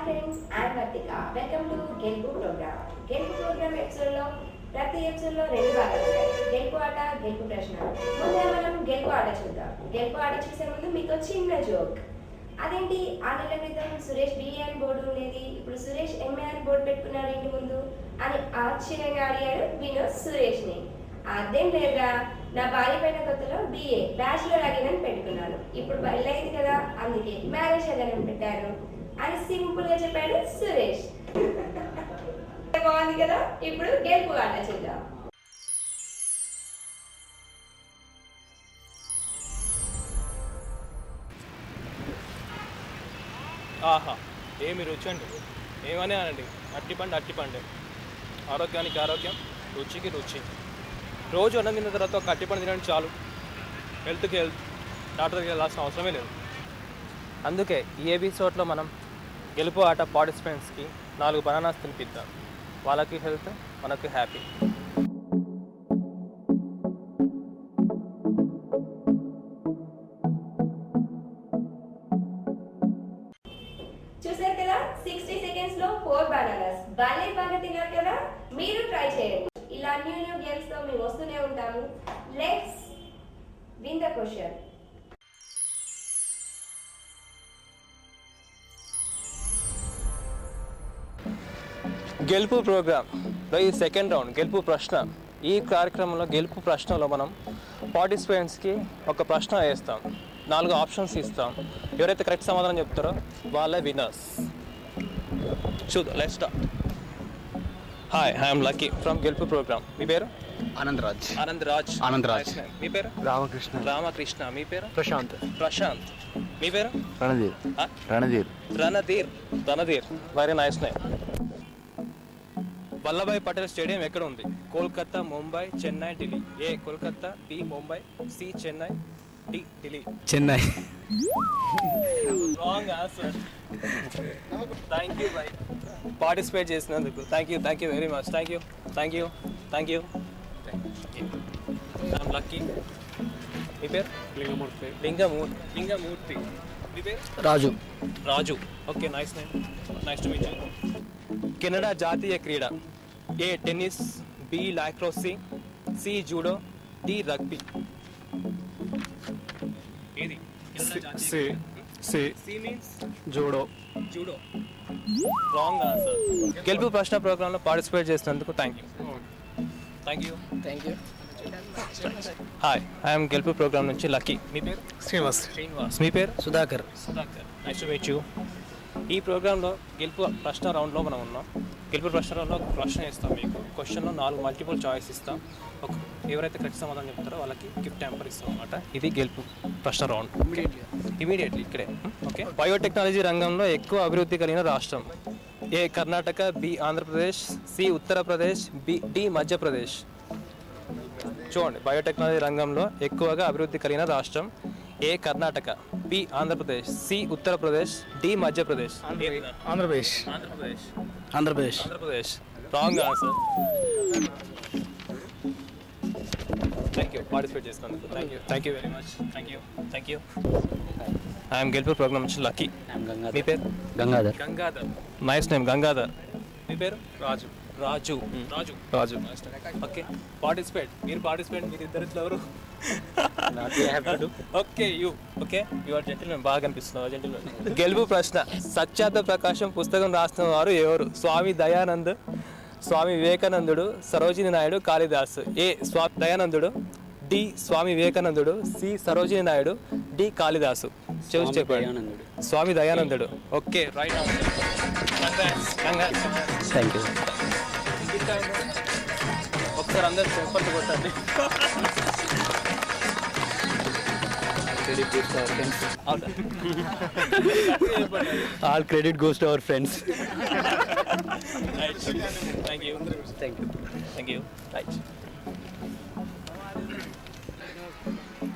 Friends, I'm Vartika. Welcome to గెలుపు programme. గెలుపు programme ఎపిసోడ్లో ప్రతి ఎపిసోడ్లో రెండు భాగాలు ఉంటాయి. గెలుపు ఆట, గెలుపు ప్రశ్న. ముందుగా మనం గెలుపు ఆట చూద్దాం. గెలుపు ఆట చూసే ముందు మీకు చిన్న జోక్. అదేంటి, 6 నెలల క్రితం సురేష్ బిఏ అని బోర్డు ఉండేది, ఇప్పుడు సురేష్ ఎంఏ అని బోర్డు పెట్టుకున్నాడు ఇంటి ముందు అని ఆశ్చర్యంగా అడిగాడు వినోద్ సురేష్ని. అదేం లేదా, నా భార్య పైన కొత్తలో బిఏ బ్యాచులర్ అగైన్ పెట్టుకున్నాను, ఇప్పుడు పెళ్ళైంది కదా అందుకే మ్యారేజ్ అగైన్ పెట్టాను అని సింపుల్ గా చెప్పాడు సురేష్. బాగుంది కదా. ఇప్పుడు గెలుపు ఆట చూద్దాం. ఆహా, ఏమి రుచి అండి, ఏమని అనండి. అట్టిపండు ఆరోగ్యానికి ఆరోగ్యం, రుచికి రుచి. రోజు అన్నం తిన్న తర్వాత ఒక అట్టిపండు తినండి చాలు, హెల్త్కి హెల్త్. డాక్టర్ దగ్గరికి వెళ్ళాల్సిన అవసరమే లేదు. అందుకే ఈ ఎపిసోడ్లో మనం గెలుపు ఆట పార్టిసిపెంట్స్కి 4 బనానాస్ తినిపిద్దాం. వాళ్ళకి హెల్త్, మనకు హ్యాపీ. చూసారు కదా, 60 సెకండ్స్ లో 4 బనానాస్. బాగా తిన్నారు కదా, మీరు ట్రై చేయండి. ఇలా న్యూ గేమ్స్ తో మేము వస్తూనే ఉంటాము. Let's win the question. గెలుపు ప్రోగ్రామ్లో ఈ సెకండ్ రౌండ్ గెలుపు ప్రశ్న. ఈ కార్యక్రమంలో గెలుపు ప్రశ్నలో మనం పార్టిసిపెంట్స్కి ఒక ప్రశ్న వేస్తాం, 4 ఆప్షన్స్ ఇస్తాం. ఎవరైతే కరెక్ట్ సమాధానం చెప్తారో వాళ్ళే విన్నర్స్. చూద్దాం, let's start. Hi, I'm lucky from గెలుపు ప్రోగ్రామ్. మీ పేరు? ఆనందరాజ్. మీ పేరు? రామకృష్ణ. మీ పేరు? ప్రశాంత్. మీ పేరు? Randhir. Very nice name. Vallabhbhai Patel stadium ఎక్కడ ఉంది? Kolkata, Mumbai, Chennai, Delhi. A Kolkata, B Mumbai, C Chennai, D Delhi. Chennai. Wrong answer. Thank you by participate చేసినందుకు. Thank you very much. Thank you. I'm lucky. మీ పేరు? లింగమూర్తి. మీ పేరు? Raju. Okay, nice name. Nice to meet you. Canada జాతీయ క్రీడ. A tennis, B lacrosse, C judo, D rugby. ఏది? C means judo. Wrong answer. గెలుపు ప్రశ్న ప్రోగ్రాంలో పార్టిసిపేట్ చేసినందుకు థ్యాంక్ యూ. హాయ్, ఐఎమ్ గెలుపు ప్రోగ్రామ్ నుంచి లక్కీ. మీ పేరు? శ్రీనివాస్. మీ పేరు? Sudhakar. Nice to meet you. ఈ ప్రోగ్రాంలో గెలుపు ప్రశ్న రౌండ్లో మనం ఉన్నాం. గెలుపు ప్రశ్న రౌండ్లో ఒక ప్రశ్న ఇస్తాం మీకు. క్వశ్చన్లో 4 మల్టిపుల్ చాయిస్ ఇస్తాం. ఎవరైతే కరెక్ట్ సమాధానం చెప్తారో వాళ్ళకి గిఫ్ట్ హ్యాంపర్ ఇస్తాం అనమాట. ఇది గెలుపు ప్రశ్న రౌండ్. ఇమీడియట్లీ ఇక్కడే. ఓకే. బయోటెక్నాలజీ రంగంలో ఎక్కువ అభివృద్ధి కలిగిన రాష్ట్రం. A Karnataka, B Andhra Pradesh, C Uttar Pradesh, D Madhya Pradesh. చూడండి, బయోటెక్నాలజీ రంగంలో ఎక్కువగా అభివృద్ధి కలిగిన రాష్ట్రం. A Karnataka, B Andhra Pradesh, C Uttar Pradesh, D Madhya Pradesh. Andhra Pradesh. Wrong answer. Thank you participate చేసినందుకు. Thank you very much. Thank you. I'm గెలుపు ప్రోగ్రామ్ నుంచి లక్కీ. మీ పేరు? గంగాధర్. Nice name, Gangadhar. మీ పేరు? రాజు. ఓకే, మీరు పార్టిసిపేట్. మీరు ఇద్దరిలో ఎవరు? Okay, you are gentlemen. బాగా కనిపిస్తున్నారు జెంటిల్మెన్. గెలుపు ప్రశ్న. సత్యార్థ ప్రకాశం పుస్తకం రాసిన వారు ఎవరు? స్వామి దయానంద్, స్వామి వివేకానందుడు, సరోజిని నాయుడు, కాళిదాసు. ఏ స్వామి దయానందుడు, డి స్వామి వివేకానందుడు, సి సరోజిని నాయుడు, డి కాళిదాసు. చూసి చెప్పండి. స్వామి దయానందుడు. Okay, right answer. Thank you. ఒకసారి అందరు చెప్పండి, కొట్టండి. All credit goes to our friends. Thank you. Right.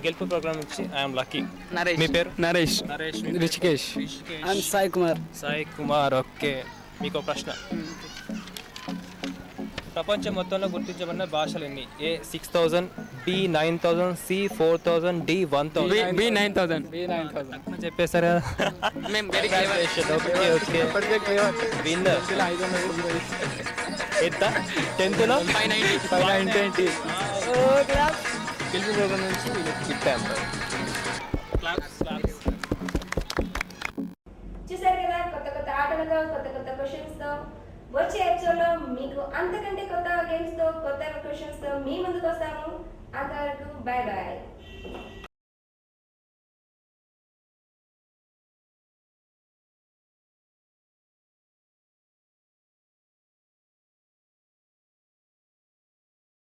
గెలుపు ప్రోగ్రామ్ నుంచి ఐఎమ్ లక్కీ. మీ పేరు? నరేష్. రిషికేష్. అండ్ సాయి కుమార్. ఓకే, మీకు ప్రశ్న. ప్రపంచం మొత్తంలో గుర్తించబడిన భాషలు ఎన్ని? ఏ 6000, బి 9000, సి 4000, డి 1000. బి 9000. చెప్పేశారు కదా. ఓకే విన్నర్ ఎంత 10th లో 590. గెలుపు ప్రోగ్రామ్ నుంచి గిఫ్ట్ అంటారు. చూసారు కదా, కొత్త కొత్త ఆటలతో కొత్త కొత్త క్వశ్చన్స్ తో వచ్చే ఎపిసోడ్ లో మీకు అంతకంటే కొత్త గేమ్స్ తో కొత్త క్వశ్చన్స్ తో మీ ముందుకు వస్తాము. అంతవరకు బై బాయ్.